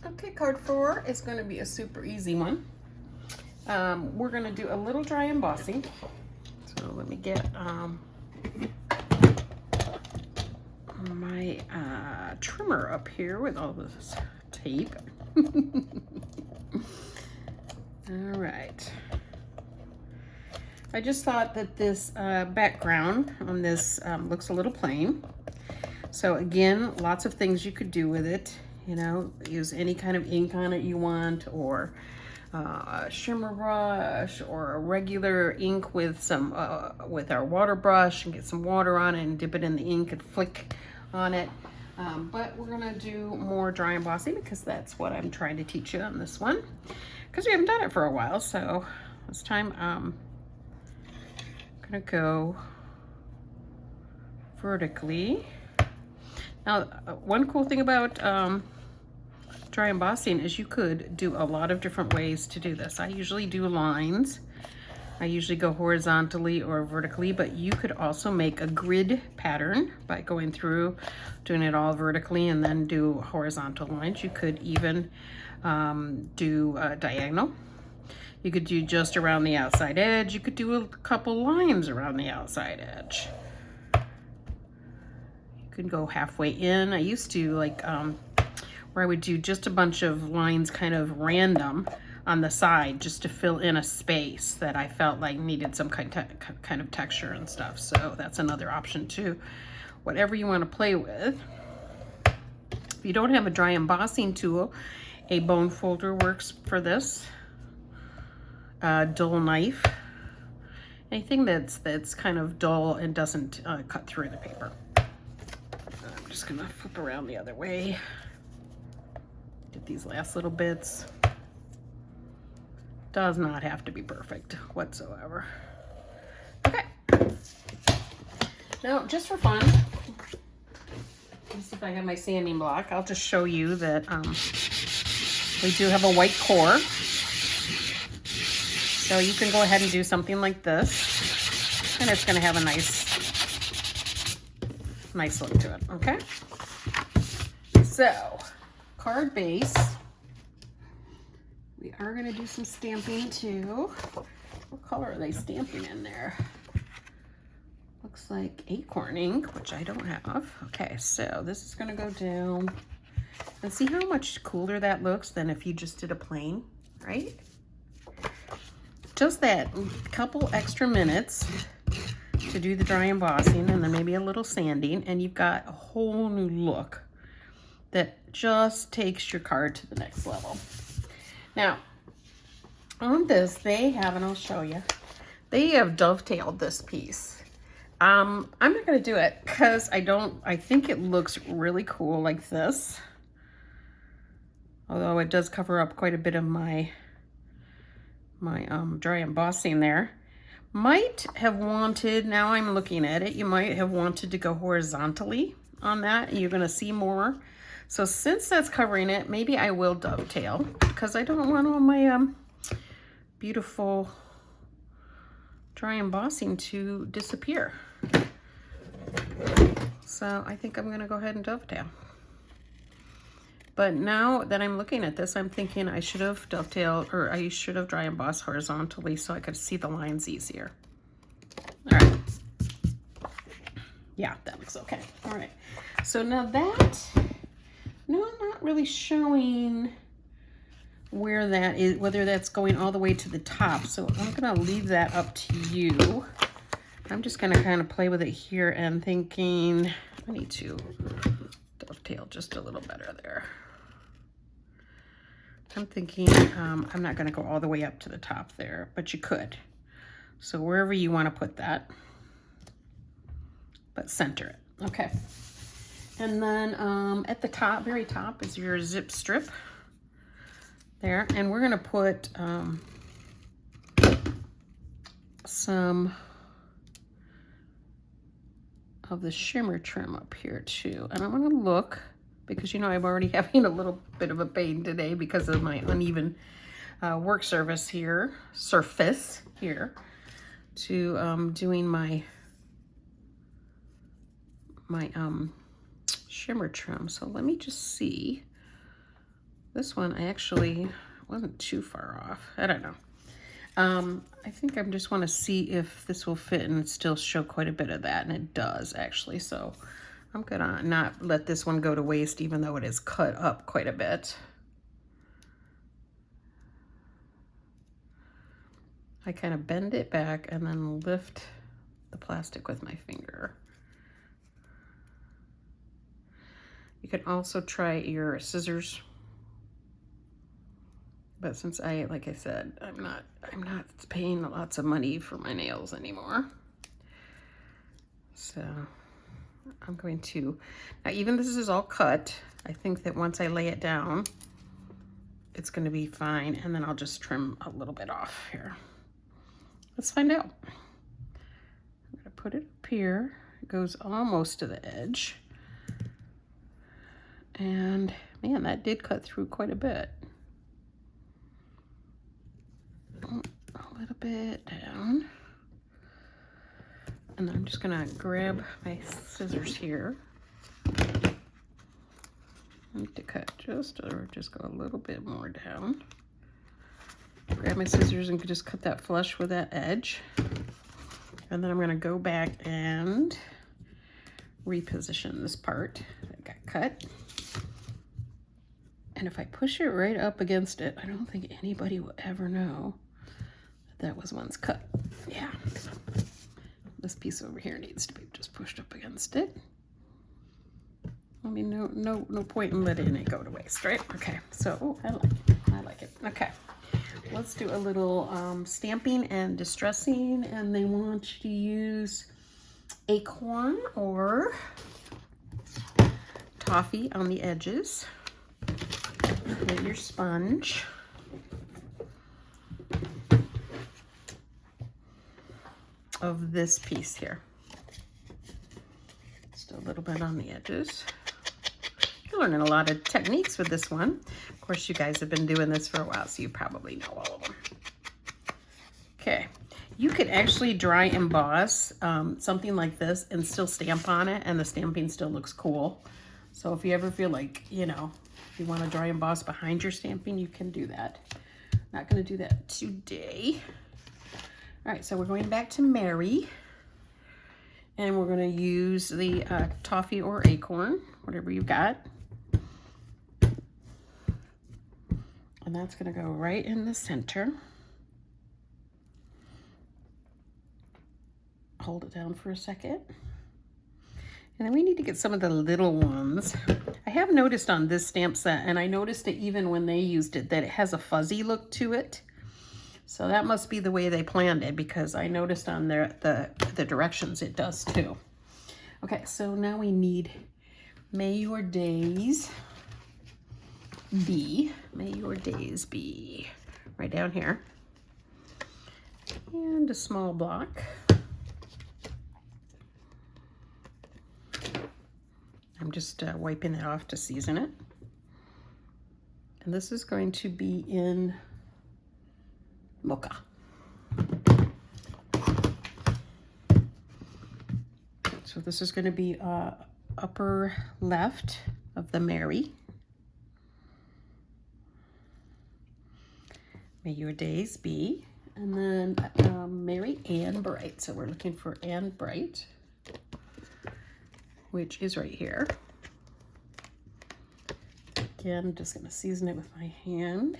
Okay, card 4 is going to be a super easy one. We're going to do a little dry embossing. So let me get my trimmer up here with all this tape. All right. I just thought that this background on this looks a little plain. So again, lots of things you could do with it. You know, use any kind of ink on it you want, or a shimmer brush, or a regular ink with some with our water brush, and get some water on it and dip it in the ink and flick on it. But we're gonna do more dry embossing because that's what I'm trying to teach you on this one, because we haven't done it for a while. So this time I'm gonna go vertically. Now, one cool thing about dry embossing is you could do a lot of different ways to do this. I usually do lines. I usually go horizontally or vertically, but you could also make a grid pattern by going through, doing it all vertically, and then do horizontal lines. You could even do diagonal. You could do just around the outside edge. You could do a couple lines around the outside edge. You could go halfway in. I used to like where I would do just a bunch of lines kind of random on the side just to fill in a space that I felt like needed some kind of texture and stuff. So that's another option too. Whatever you want to play with. If you don't have a dry embossing tool, a bone folder works for this. Dull knife. Anything that's kind of dull and doesn't cut through the paper. I'm just gonna flip around the other way. Get these last little bits. Does not have to be perfect whatsoever. Okay. Now, just for fun, let's see if I have my sanding block. I'll just show you that we do have a white core. So you can go ahead and do something like this, and it's going to have a nice look to it, okay? So, card base. We are going to do some stamping too. What color are they stamping in there? Looks like acorn ink, which I don't have. Okay, so this is going to go down. And see how much cooler that looks than if you just did a plain, right? Just that couple extra minutes to do the dry embossing and then maybe a little sanding, and you've got a whole new look that just takes your card to the next level. Now, on this, they have, and I'll show you, they have dovetailed this piece. I'm not going to do it because I think it looks really cool like this. Although it does cover up quite a bit of my dry embossing there. Might have wanted, now I'm looking at it, you might have wanted to go horizontally on that. You're going to see more. So since that's covering it, maybe I will dovetail because I don't want all my beautiful dry embossing to disappear. So I think I'm going to go ahead and dovetail. But now that I'm looking at this, I'm thinking I should have dovetailed, or I should have dry embossed horizontally so I could see the lines easier. All right. Yeah, that looks okay. All right. So now that, no, I'm not really showing where that is, whether that's going all the way to the top. So I'm going to leave that up to you. I'm just going to kind of play with it here and thinking I need to dovetail just a little better there. I'm thinking I'm not going to go all the way up to the top there, but you could. So wherever you want to put that, but center it. Okay. And then at the top, very top, is your zip strip there. And we're going to put some of the shimmer trim up here too. And I'm going to look, because you know I'm already having a little bit of a pain today because of my uneven work surface here, to doing my shimmer trim. So let me just see This one I actually wasn't too far off. I don't know. I think I just want to see if this will fit and still show quite a bit of that, and it does actually. So I'm gonna not let this one go to waste, even though it is cut up quite a bit. I kind of bend it back and then lift the plastic with my finger. You can also try your scissors, but since like I said, I'm not paying lots of money for my nails anymore. So I'm going to, now even this is all cut, I think that once I lay it down, it's going to be fine, and then I'll just trim a little bit off here. Let's find out. I'm going to put it up here. It goes almost to the edge. And man, that did cut through quite a bit. A little bit down. And then I'm just gonna grab my scissors here. I need to cut just go a little bit more down. Grab my scissors and just cut that flush with that edge. And then I'm gonna go back and reposition this part that got cut. And if I push it right up against it, I don't think anybody will ever know that was once cut. Yeah. This piece over here needs to be just pushed up against it. I mean, no point in letting it go to waste, right? Okay, so, oh, I like it. Okay, let's do a little stamping and distressing, and they want you to use acorn or toffee on the edges with your sponge. Of this piece here. Just a little bit on the edges. You're learning a lot of techniques with this one. Of course, you guys have been doing this for a while, so you probably know all of them. Okay, you could actually dry emboss something like this and still stamp on it, and the stamping still looks cool. So if you ever feel like, you know, if you want to dry emboss behind your stamping, you can do that. Not going to do that today. All right, so we're going back to Mary, and we're going to use the toffee or acorn, whatever you got. And that's going to go right in the center. Hold it down for a second. And then we need to get some of the little ones. I have noticed on this stamp set, and I noticed it even when they used it, that it has a fuzzy look to it. So that must be the way they planned it, because I noticed on the directions it does too. Okay, so now we need May Your Days Be. May Your Days Be. Right down here. And a small block. I'm just wiping it off to season it. And this is going to be in Mocha. So this is going to be upper left of the Mary. May Your Days Be. And then Mary Ann Bright. So we're looking for Ann Bright, which is right here. Again, I'm just going to season it with my hand.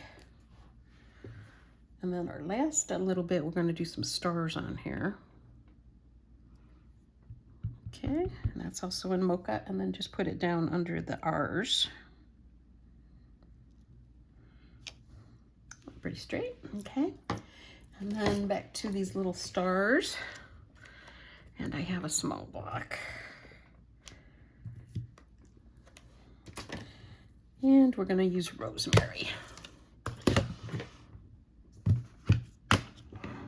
And then our last little bit, we're going to do some stars on here. Okay, and that's also in Mocha, and then just put it down under the R's. Pretty straight, okay. And then back to these little stars. And I have a small block. And we're going to use rosemary.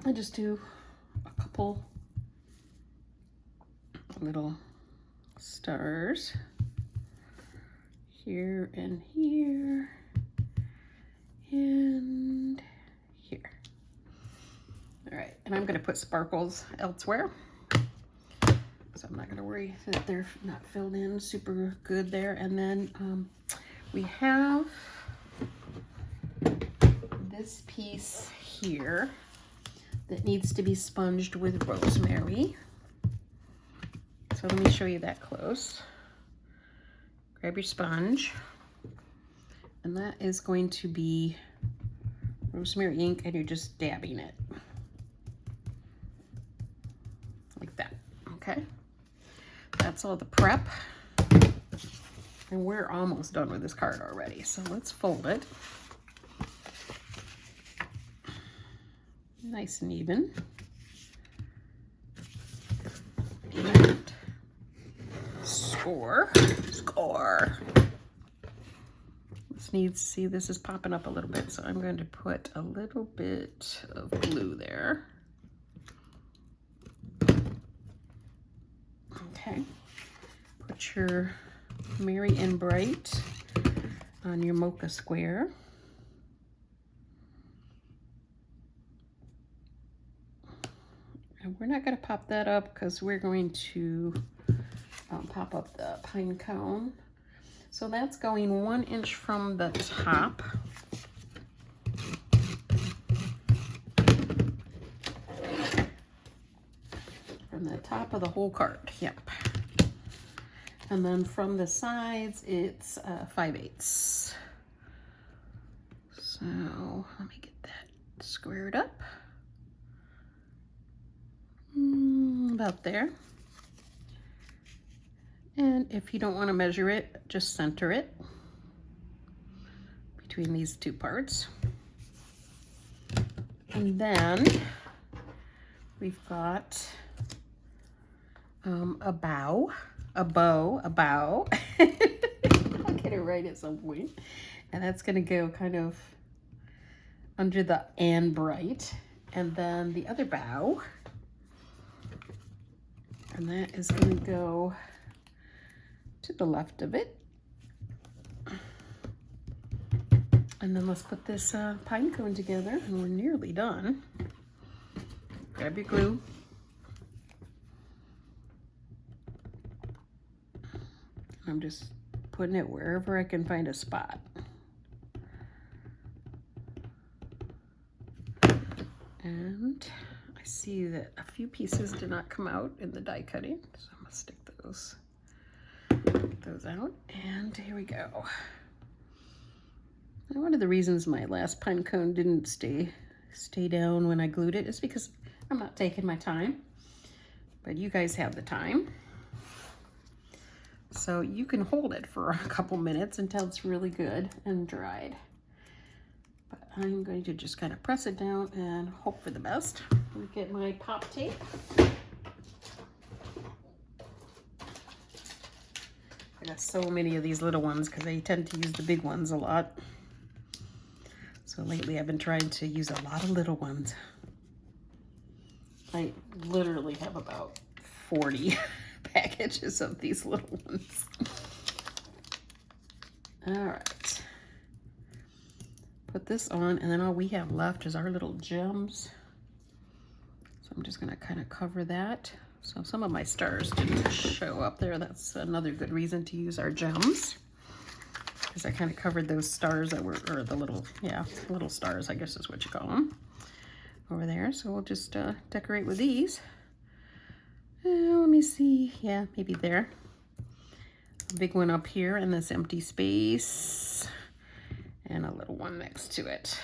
I just do a couple little stars here and here and here. All right, and I'm going to put sparkles elsewhere, so I'm not going to worry that they're not filled in super good there. And then we have this piece here that needs to be sponged with rosemary. So let me show you that close. Grab your sponge, and that is going to be rosemary ink, and you're just dabbing it like that. Okay, that's all the prep, and we're almost done with this card already. So let's fold it nice and even. And score. This needs, see, this is popping up a little bit, so I'm going to put a little bit of glue there. Okay. Put your Merry and Bright on your mocha square. And we're not going to pop that up because we're going to pop up the pine cone. So that's going 1 inch from the top. From the top of the whole card, yep. And then from the sides, it's 5/8. So let me get that squared up. About there. And if you don't want to measure it, just center it between these two parts. And then we've got a bow. I'll get it right at some point. And that's going to go kind of under the and bright. And then the other bow. And that is going to go to the left of it. And then let's put this pine cone together, and we're nearly done. Grab your glue. I'm just putting it wherever I can find a spot. And I see that a few pieces did not come out in the die cutting, so I'm gonna stick those out, and here we go. And one of the reasons my last pine cone didn't stay down when I glued it is because I'm not taking my time, but you guys have the time. So you can hold it for a couple minutes until it's really good and dried. But I'm going to just kind of press it down and hope for the best. Let me get my pop tape. I got so many of these little ones because I tend to use the big ones a lot. So lately I've been trying to use a lot of little ones. I literally have about 40 packages of these little ones. All right. Put this on, and then all we have left is our little gems. So I'm just gonna kind of cover that. So some of my stars didn't show up there. That's another good reason to use our gems, because I kind of covered those stars that were, or the little, yeah, little stars, I guess is what you call them, over there. So we'll just decorate with these. Let me see, yeah, maybe there. A big one up here in this empty space, and a little one next to it.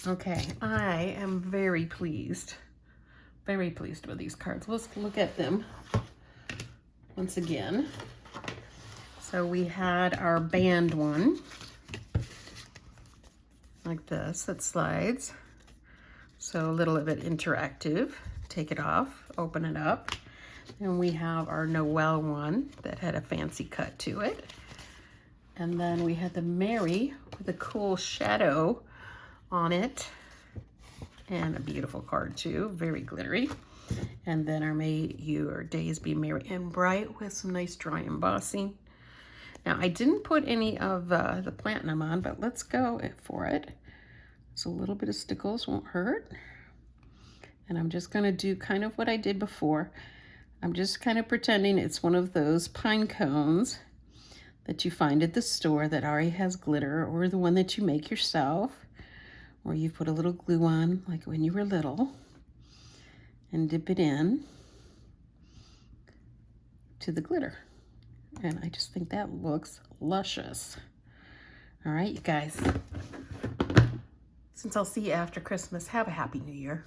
Okay, I am very pleased with these cards. Let's look at them once again. So we had our band one, like this, that slides. So a little of it interactive. Take it off, open it up. And we have our Noel one that had a fancy cut to it. And then we had the Mary with a cool shadow on it. And a beautiful card too, very glittery. And then our May Your Days Be Merry and Bright with some nice dry embossing. Now I didn't put any of the platinum on, but let's go for it. So a little bit of stickles won't hurt. And I'm just gonna do kind of what I did before. I'm just kind of pretending it's one of those pine cones that you find at the store that already has glitter, or the one that you make yourself, or you put a little glue on like when you were little, and dip it in to the glitter. And I just think that looks luscious. All right, you guys. Since I'll see you after Christmas, have a Happy New Year.